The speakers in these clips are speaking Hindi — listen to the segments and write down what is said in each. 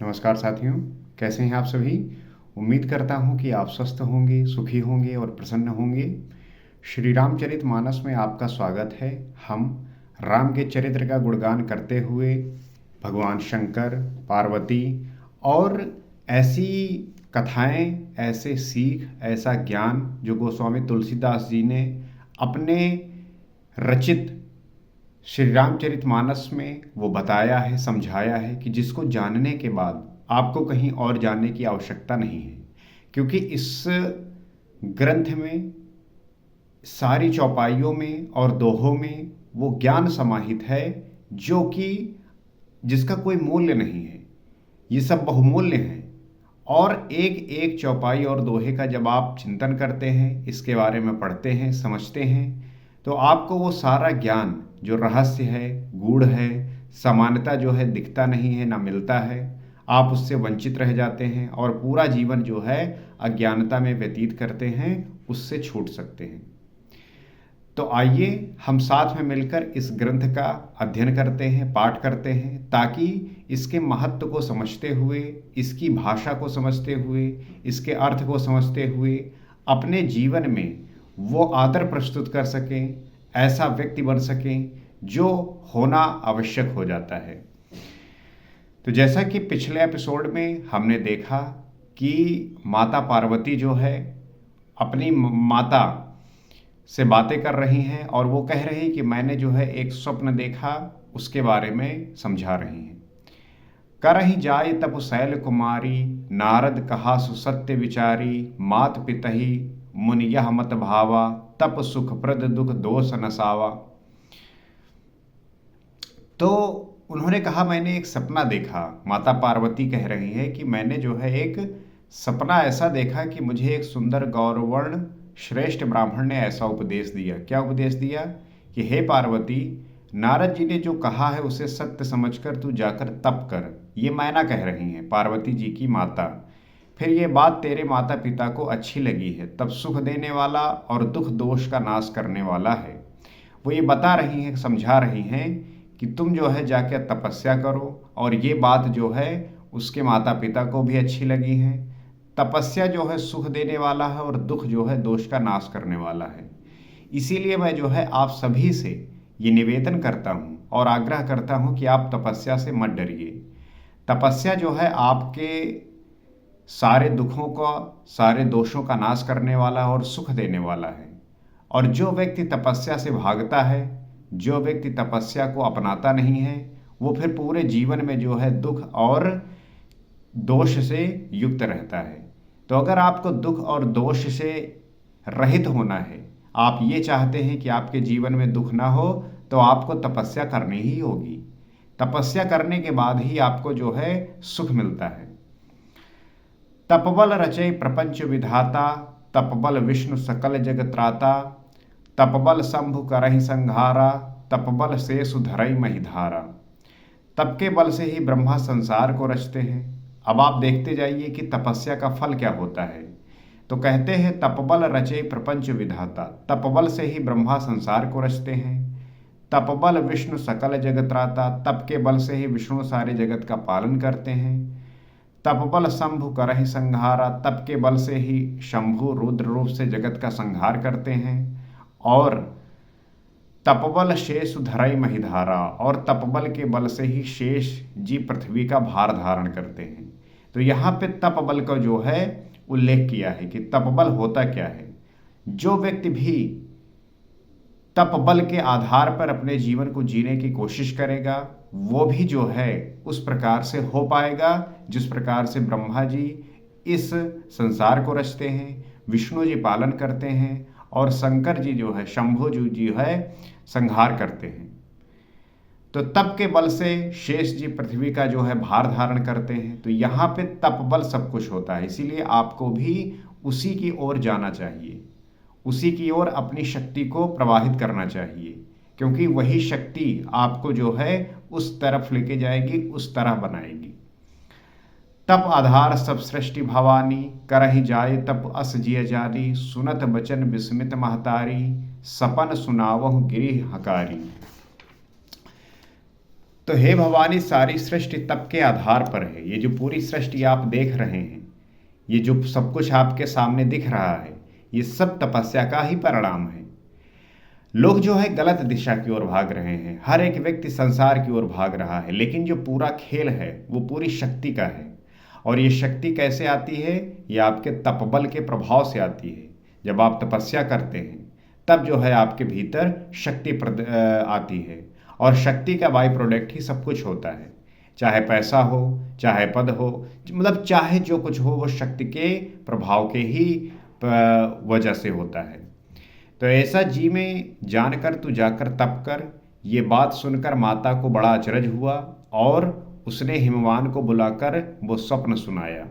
नमस्कार साथियों, कैसे हैं आप सभी? उम्मीद करता हूं कि आप स्वस्थ होंगे, सुखी होंगे और प्रसन्न होंगे। श्री रामचरितमानस में आपका स्वागत है। हम राम के चरित्र का गुणगान करते हुए भगवान शंकर, पार्वती और ऐसी कथाएं, ऐसे सीख, ऐसा ज्ञान जो गोस्वामी तुलसीदास जी ने अपने रचित श्री रामचरितमानस में वो बताया है, समझाया है कि जिसको जानने के बाद आपको कहीं और जानने की आवश्यकता नहीं है, क्योंकि इस ग्रंथ में सारी चौपाइयों में और दोहों में वो ज्ञान समाहित है जो कि जिसका कोई मूल्य नहीं है। ये सब बहुमूल्य हैं और एक एक चौपाई और दोहे का जब आप चिंतन करते हैं, इसके बारे में पढ़ते हैं, समझते हैं, तो आपको वो सारा ज्ञान जो रहस्य है, गूढ़ है, समानता जो है दिखता नहीं है, ना मिलता है, आप उससे वंचित रह जाते हैं और पूरा जीवन जो है अज्ञानता में व्यतीत करते हैं, उससे छूट सकते हैं। तो आइए हम साथ में मिलकर इस ग्रंथ का अध्ययन करते हैं, पाठ करते हैं, ताकि इसके महत्व को समझते हुए, इसकी भाषा को समझते हुए, इसके अर्थ को समझते हुए अपने जीवन में वो आदर प्रस्तुत कर सकें, ऐसा व्यक्ति बन सकें जो होना आवश्यक हो जाता है। तो जैसा कि पिछले एपिसोड में हमने देखा कि माता पार्वती जो है अपनी माता से बातें कर रही हैं और वो कह रही हैं कि मैंने जो है एक स्वप्न देखा, उसके बारे में समझा रही हैं। करहि जाय तप शैल कुमारी, नारद कहा सुसत्य विचारी, मात पितहि मुनि यह मत भावा, तप सुख प्रद दुख दोष नसावा। तो उन्होंने कहा मैंने एक सपना देखा। माता पार्वती कह रही है कि मैंने जो है एक सपना ऐसा देखा कि मुझे एक सुंदर गौरवर्ण श्रेष्ठ ब्राह्मण ने ऐसा उपदेश दिया। क्या उपदेश दिया? कि हे पार्वती, नारद जी ने जो कहा है उसे सत्य समझकर तू जाकर तप कर। ये मैना कह रही हैं, पार्वती जी की माता। फिर ये बात तेरे माता पिता को अच्छी लगी है, तब सुख देने वाला और दुख दोष का नाश करने वाला है। वो ये बता रही हैं, समझा रही हैं कि तुम जो है जाके तपस्या करो, और ये बात जो है उसके माता पिता को भी अच्छी लगी है। तपस्या जो है सुख देने वाला है और दुख जो है दोष का नाश करने वाला है। इसीलिए मैं जो है आप सभी से ये निवेदन करता हूँ और आग्रह करता हूँ कि आप तपस्या से मत डरिए। तपस्या जो है आपके सारे दुखों का, सारे दोषों का नाश करने वाला और सुख देने वाला है। और जो व्यक्ति तपस्या से भागता है, जो व्यक्ति तपस्या को अपनाता नहीं है, वो फिर पूरे जीवन में जो है दुख और दोष से युक्त रहता है। तो अगर आपको दुख और दोष से रहित होना है, आप ये चाहते हैं कि आपके जीवन में दुख ना हो, तो आपको तपस्या करनी ही होगी। तपस्या करने के बाद ही आपको जो है सुख मिलता है। तपबल रचय प्रपंच विधाता, तपबल विष्णु सकल जग त्राता, तपबल शंभु करहि संहारा, तपबल शेषु धरई महिधारा। तप के बल से ही ब्रह्मा संसार को रचते हैं। अब आप देखते जाइए कि तपस्या का फल क्या होता है। तो कहते हैं तपबल रचे प्रपंच विधाता, तपबल से ही ब्रह्मा संसार को रचते हैं। तपबल विष्णु सकल जगत त्राता, तप के बल से ही विष्णु सारे जगत का पालन करते हैं। तपबल शंभु करहि संहारा, तप के बल से ही शंभु रुद्र रूप से जगत का संहार करते हैं। और तपबल शेष धरई महिधारा, और तपबल के बल से ही शेष जी पृथ्वी का भार धारण करते हैं। तो यहाँ पे तपबल का जो है उल्लेख किया है कि तपबल होता क्या है। जो व्यक्ति भी तपबल के आधार पर अपने जीवन को जीने की कोशिश करेगा, वो भी जो है उस प्रकार से हो पाएगा जिस प्रकार से ब्रह्मा जी इस संसार को रचते हैं, विष्णु जी पालन करते हैं और शंकर जी जो है, शंभु जी है, संहार करते हैं। तो तप के बल से शेष जी पृथ्वी का जो है भार धारण करते हैं। तो यहाँ पे तप बल सब कुछ होता है, इसीलिए आपको भी उसी की ओर जाना चाहिए, उसी की ओर अपनी शक्ति को प्रवाहित करना चाहिए, क्योंकि वही शक्ति आपको जो है उस तरफ लेके जाएगी, उस तरह बनाएगी। तप आधार सब सृष्टि भवानी, करहि जाय तप अस जिय जानी, सुनत बचन विस्मित महतारी, सपन सुनावहु गिरि हकारी। तो हे भवानी, सारी सृष्टि तप के आधार पर है। ये जो पूरी सृष्टि आप देख रहे हैं, ये जो सब कुछ आपके सामने दिख रहा है, ये सब तपस्या का ही परिणाम है। लोग जो है गलत दिशा की ओर भाग रहे हैं, हर एक व्यक्ति संसार की ओर भाग रहा है, लेकिन जो पूरा खेल है वो पूरी शक्ति का है। और ये शक्ति कैसे आती है? ये आपके तपबल के प्रभाव से आती है। जब आप तपस्या करते हैं तब जो है आपके भीतर शक्ति आती है, और शक्ति का बाई प्रोडक्ट ही सब कुछ होता है। चाहे पैसा हो, चाहे पद हो, मतलब चाहे जो कुछ हो, वो शक्ति के प्रभाव के ही वजह से होता है। तो ऐसा जी में जानकर तू जाकर तप कर। ये बात सुनकर माता को बड़ा अचरज हुआ और उसने हिमवान को बुलाकर वो स्वप्न सुनाया।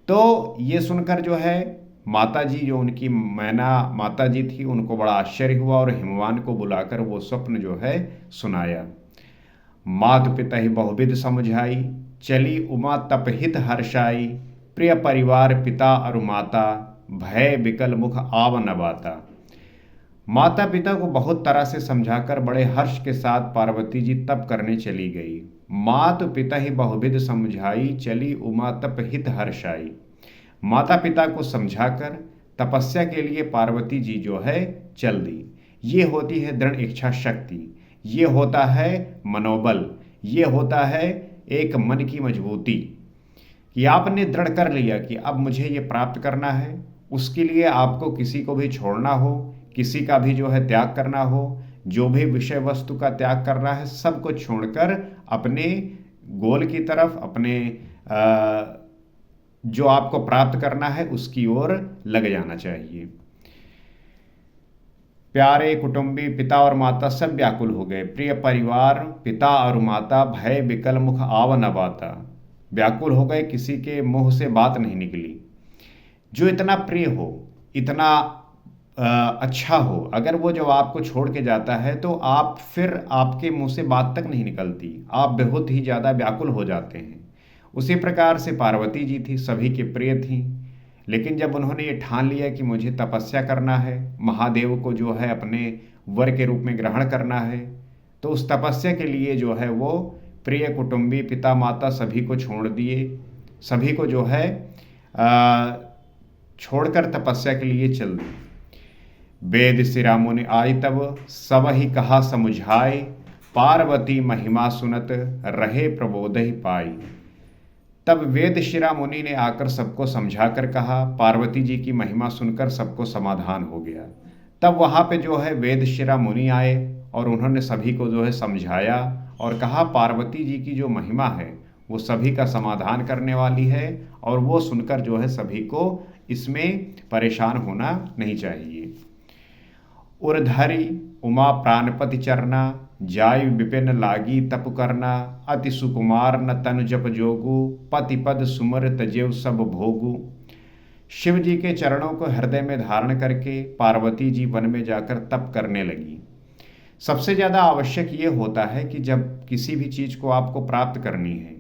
तो ये सुनकर जो है माता जी, जो उनकी मैना माता जी थी, उनको बड़ा आश्चर्य हुआ और हिमवान को बुलाकर वो स्वप्न जो है सुनाया। मातु पिता ही बहुविध समझाई, चली उमा तपहित हर्षाई। प्रिय परिवार पिता अरु माता, भय बिकल मुख आव न बाता। माता पिता को बहुत तरह से समझाकर बड़े हर्ष के साथ पार्वती जी तप करने चली गई। मातु पिता ही बहुविध समझाई, चली उमा तपहित हर्षाई। माता पिता को समझाकर तपस्या के लिए पार्वती जी जो है चल दी। ये होती है दृढ़ इच्छा शक्ति, ये होता है मनोबल, ये होता है एक मन की मजबूती कि आपने दृढ़ कर लिया कि अब मुझे ये प्राप्त करना है। उसके लिए आपको किसी को भी छोड़ना हो, किसी का भी जो है त्याग करना हो, जो भी विषय वस्तु का त्याग करना है, सब कुछ छोड़कर अपने गोल की तरफ, अपने जो आपको प्राप्त करना है उसकी ओर लग जाना चाहिए। प्यारे कुटुंबी पिता और माता सब व्याकुल हो गए। प्रिय परिवार पिता और माता, भय बिकल मुख आव न बाता। व्याकुल हो गए, किसी के मुंह से बात नहीं निकली। जो इतना प्रिय हो, इतना अच्छा हो, अगर वो जब आपको छोड़ के जाता है तो आप फिर आपके मुंह से बात तक नहीं निकलती, आप बहुत ही ज़्यादा व्याकुल हो जाते हैं। उसी प्रकार से पार्वती जी थी, सभी की प्रिय थी, लेकिन जब उन्होंने ये ठान लिया कि मुझे तपस्या करना है, महादेव को जो है अपने वर के रूप में ग्रहण करना है, तो उस तपस्या के लिए जो है वो प्रिय कुटुंबी पिता माता सभी को छोड़ दिए, सभी को जो है छोड़कर तपस्या के लिए चल दी। वेद शिरामुनि आई तब, सब ही कहा समुझाए। पार्वती महिमा सुनत, रहे प्रबोध ही पाई। तब वेद शिरामुनि ने आकर सबको समझा कर कहा, पार्वती जी की महिमा सुनकर सबको समाधान हो गया। तब वहाँ पे जो है वेद शिरामुनि आए और उन्होंने सभी को जो है समझाया और कहा, पार्वती जी की जो महिमा है वो सभी का समाधान करने वाली है, और वो सुनकर जो है सभी को इसमें परेशान होना नहीं चाहिए। उर्धरी उमा प्राणपति चरना, जाय विपिन लागी तप करना। अति सुकुमार न तनु जप जोगु, पति पद सुमर तजेव सब भोगु। शिव जी के चरणों को हृदय में धारण करके पार्वती जी वन में जाकर तप करने लगी। सबसे ज़्यादा आवश्यक ये होता है कि जब किसी भी चीज़ को आपको प्राप्त करनी है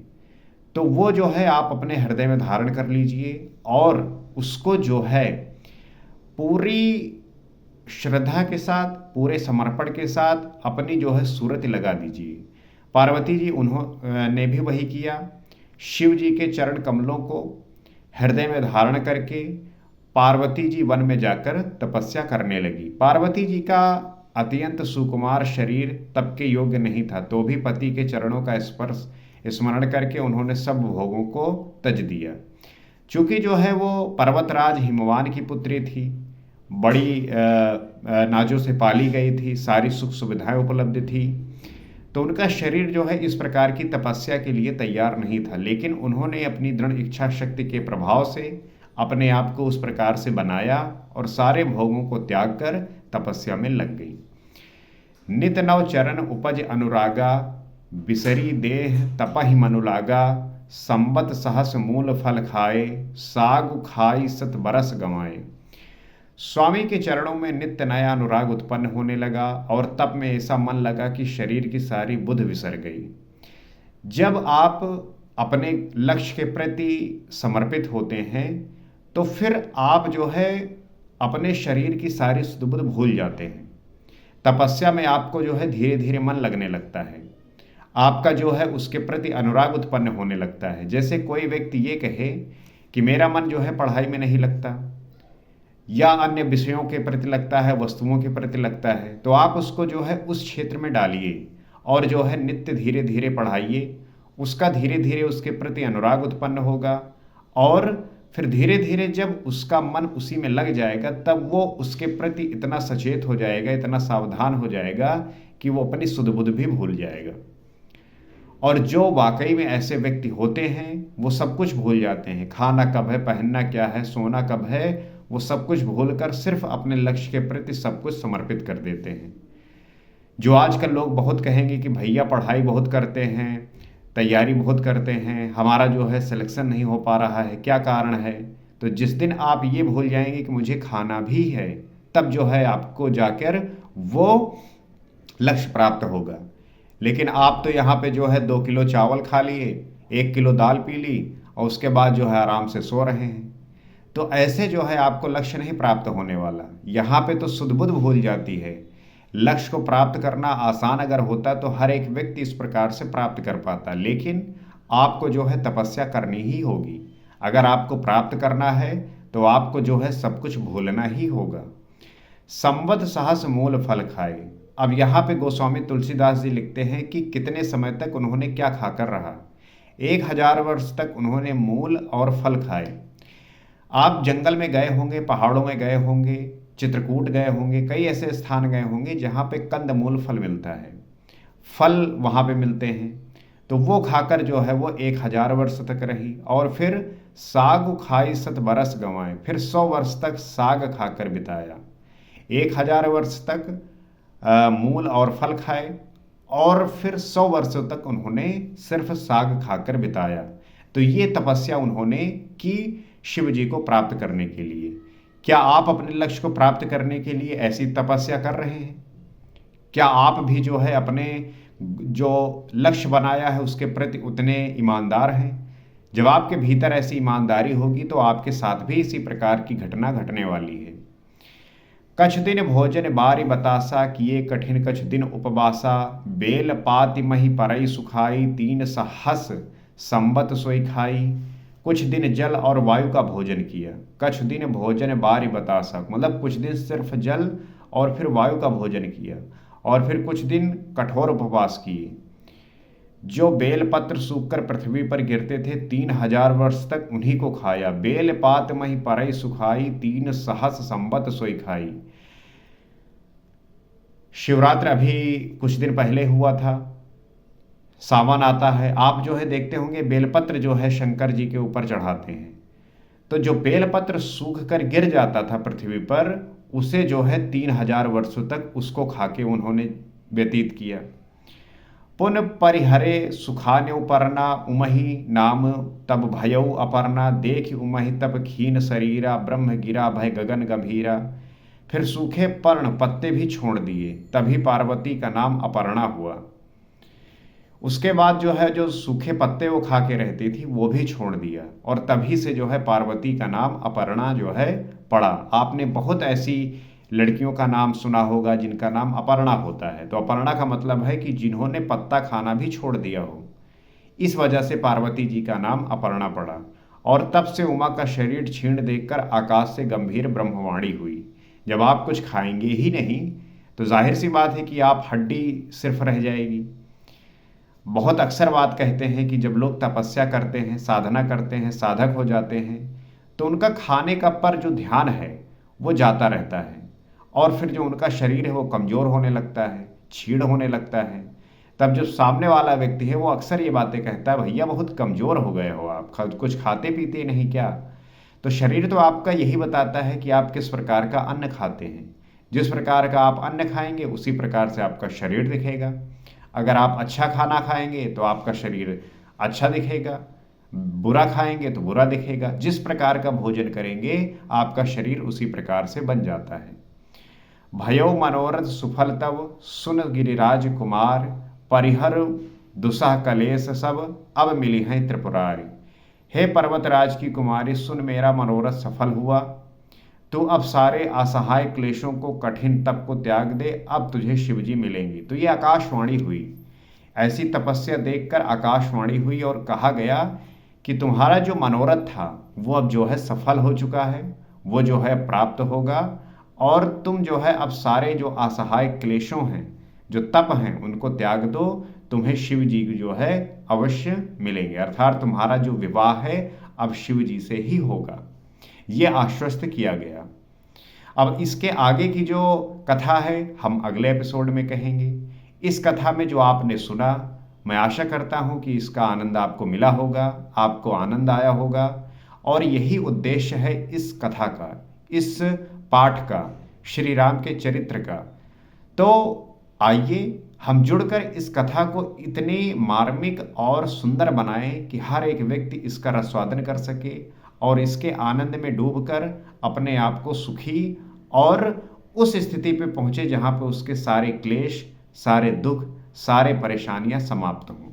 तो वो जो है आप अपने हृदय में धारण कर लीजिए और उसको जो है पूरी श्रद्धा के साथ, पूरे समर्पण के साथ अपनी जो है सूरत लगा दीजिए। पार्वती जी उन्होंने भी वही किया। शिव जी के चरण कमलों को हृदय में धारण करके पार्वती जी वन में जाकर तपस्या करने लगी। पार्वती जी का अत्यंत सुकुमार शरीर तप के योग्य नहीं था, तो भी पति के चरणों का स्पर्श स्मरण करके उन्होंने सब भोगों को तज दिया। चूँकि जो है वो पर्वतराज हिमवान की पुत्री थी, बड़ी नाजों से पाली गई थी, सारी सुख सुविधाएं उपलब्ध थी, तो उनका शरीर जो है इस प्रकार की तपस्या के लिए तैयार नहीं था। लेकिन उन्होंने अपनी दृढ़ इच्छा शक्ति के प्रभाव से अपने आप को उस प्रकार से बनाया और सारे भोगों को त्याग कर तपस्या में लग गई। नित नव चरण उपज अनुरागा, बिसरी देह तपहि मनु लागा। संबत सहस मूल फल खाए, सागु खाई सत बरस गंवाए। स्वामी के चरणों में नित्य नया अनुराग उत्पन्न होने लगा और तप में ऐसा मन लगा कि शरीर की सारी बुध विसर गई। जब आप अपने लक्ष्य के प्रति समर्पित होते हैं तो फिर आप जो है अपने शरीर की सारी सुध-बुध भूल जाते हैं। तपस्या में आपको जो है धीरे धीरे मन लगने लगता है। आपका जो है उसके प्रति अनुराग उत्पन्न होने लगता है। जैसे कोई व्यक्ति ये कहे कि मेरा मन जो है पढ़ाई में नहीं लगता या अन्य विषयों के प्रति लगता है, वस्तुओं के प्रति लगता है, तो आप उसको जो है उस क्षेत्र में डालिए और जो है नित्य धीरे धीरे पढ़ाइए। उसका धीरे धीरे उसके प्रति अनुराग उत्पन्न होगा और फिर धीरे धीरे जब उसका मन उसी में लग जाएगा तब वो उसके प्रति इतना सचेत हो जाएगा, इतना सावधान हो जाएगा कि वो अपनी सुध बुध भी भूल जाएगा। और जो वाकई में ऐसे व्यक्ति होते हैं वो सब कुछ भूल जाते हैं। खाना कब है, पहनना क्या है, सोना कब है, वो सब कुछ भूलकर सिर्फ अपने लक्ष्य के प्रति सब कुछ समर्पित कर देते हैं। जो आजकल लोग बहुत कहेंगे कि भैया पढ़ाई बहुत करते हैं, तैयारी बहुत करते हैं, हमारा जो है सिलेक्शन नहीं हो पा रहा है, क्या कारण है? तो जिस दिन आप ये भूल जाएंगे कि मुझे खाना भी है, तब जो है आपको जाकर वो लक्ष्य प्राप्त होगा। लेकिन आप तो यहाँ पे जो है 2 किलो चावल खा लिए, 1 किलो दाल पी ली और उसके बाद जो है आराम से सो रहे हैं। तो ऐसे जो है आपको लक्ष्य नहीं प्राप्त होने वाला। यहाँ पे तो सुध बुध भूल जाती है। लक्ष्य को प्राप्त करना आसान अगर होता तो हर एक व्यक्ति इस प्रकार से प्राप्त कर पाता, लेकिन आपको जो है तपस्या करनी ही होगी। अगर आपको प्राप्त करना है तो आपको जो है सब कुछ भूलना ही होगा। संवत सहस मूल फल खाए। अब यहाँ पे गोस्वामी तुलसीदास जी लिखते हैं कि कितने समय तक उन्होंने क्या खाकर रहा। 1000 वर्ष तक उन्होंने मूल और फल खाए। आप जंगल में गए होंगे, पहाड़ों में गए होंगे, चित्रकूट गए होंगे, कई ऐसे स्थान गए होंगे जहाँ पे कंद मूल फल मिलता है, फल वहाँ पे मिलते हैं। तो वो खाकर जो है वो 1000 वर्ष तक रही। और फिर साग खाई 7 बरस गंवाए, फिर 100 वर्ष तक साग खाकर बिताया। 1000 वर्ष तक मूल और फल खाए और फिर 100 वर्षों तक उन्होंने सिर्फ साग खाकर बिताया। तो ये तपस्या उन्होंने की शिव जी को प्राप्त करने के लिए। क्या आप अपने लक्ष्य को प्राप्त करने के लिए ऐसी तपस्या कर रहे हैं? क्या आप भी जो है अपने जो लक्ष्य बनाया है उसके प्रति उतने ईमानदार हैं? जब आपके भीतर ऐसी ईमानदारी होगी तो आपके साथ भी इसी प्रकार की घटना घटने वाली है। कछ दिन भोजन बारी बतासा, किए कठिन कछ दिन उपवासा, बेल पाति मही परई सुखाई, 3 सहस संबत सोई खाई। कुछ दिन जल और वायु का भोजन किया। कछ दिन भोजन बारी बतासा मतलब कुछ दिन सिर्फ जल और फिर वायु का भोजन किया और फिर कुछ दिन कठोर उपवास किए। जो बेलपत्र सूखकर पृथ्वी पर गिरते थे 3000 वर्ष तक उन्हीं को खाया। बेल पात मही परई सुखाई, 3 सहस संबत सोई खाई। शिवरात्रि अभी कुछ दिन पहले हुआ था, सावन आता है। आप जो है देखते होंगे बेलपत्र जो है शंकर जी के ऊपर चढ़ाते हैं। तो जो बेलपत्र सूख कर गिर जाता था पृथ्वी पर, उसे जो है 3000 वर्षों तक उसको खाके उन्होंने व्यतीत किया। पुन परिहरे सुखाने उपरना, उमहि नाम तब भयउ अपर्णा, देख उमहि तब खीन शरीरा, ब्रह्म गिरा भय गगन गंभीरा। फिर सूखे पर्ण पत्ते भी छोड़ दिए, तभी पार्वती का नाम अपर्णा हुआ। उसके बाद जो है जो सूखे पत्ते वो खा के रहती थी वो भी छोड़ दिया और तभी से जो है पार्वती का नाम अपर्णा जो है पड़ा। आपने बहुत ऐसी लड़कियों का नाम सुना होगा जिनका नाम अपर्णा होता है। तो अपर्णा का मतलब है कि जिन्होंने पत्ता खाना भी छोड़ दिया हो। इस वजह से पार्वती जी का नाम अपर्णा पड़ा। और तब से उमा का शरीर छीण देखकर आकाश से गंभीर ब्रह्मवाणी हुई। जब आप कुछ खाएंगे ही नहीं तो जाहिर सी बात है कि आप हड्डी सिर्फ रह जाएगी। बहुत अक्सर बात कहते हैं कि जब लोग तपस्या करते हैं, साधना करते हैं, साधक हो जाते हैं, तो उनका खाने का पर जो ध्यान है वो जाता रहता है और फिर जो उनका शरीर है वो कमज़ोर होने लगता है, छीड़ होने लगता है। तब जो सामने वाला व्यक्ति है वो अक्सर ये बातें कहता है, भैया बहुत कमज़ोर हो गए हो आप, कुछ खाते पीते नहीं क्या? तो शरीर तो आपका यही बताता है कि आप किस प्रकार का अन्न खाते हैं। जिस प्रकार का आप अन्न खाएंगे उसी प्रकार से आपका शरीर दिखेगा। अगर आप अच्छा खाना खाएंगे तो आपका शरीर अच्छा दिखेगा, बुरा खाएंगे तो बुरा दिखेगा। जिस प्रकार का भोजन करेंगे आपका शरीर उसी प्रकार से बन जाता है। भयो मनोरथ सुफल तब, सुन गिरिराज कुमार, परिहर दुसह कलेश सब, अब मिली हैं त्रिपुरारी। हे पर्वतराज की कुमारी, सुन मेरा मनोरथ सफल हुआ। तो अब सारे असहाय क्लेशों को, कठिन तप को त्याग दे, अब तुझे शिवजी मिलेंगे। तो ये आकाशवाणी हुई। ऐसी तपस्या देखकर आकाशवाणी हुई और कहा गया कि तुम्हारा जो मनोरथ था वो अब जो है सफल हो चुका है, वो जो है प्राप्त होगा, और तुम जो है अब सारे जो असहाय क्लेशों हैं, जो तप हैं, उनको त्याग दो, तुम्हें शिव जी जो है अवश्य मिलेंगे। अर्थात तुम्हारा जो विवाह है अब शिव जी से ही होगा, ये आश्वस्त किया गया। अब इसके आगे की जो कथा है हम अगले एपिसोड में कहेंगे। इस कथा में जो आपने सुना, मैं आशा करता हूं कि इसका आनंद आपको मिला होगा, आपको आनंद आया होगा, और यही उद्देश्य है इस कथा का, इस पाठ का, श्री राम के चरित्र का। तो आइए हम जुड़कर इस कथा को इतनी मार्मिक और सुंदर बनाएं कि हर एक व्यक्ति इसका रसवादन कर सके और इसके आनंद में डूबकर अपने आप को सुखी और उस स्थिति पे पहुंचे जहां पे उसके सारे क्लेश, सारे दुख, सारे परेशानियां समाप्त हों।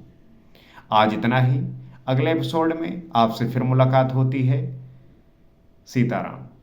आज इतना ही। अगले एपिसोड में आपसे फिर मुलाकात होती है। सीताराम।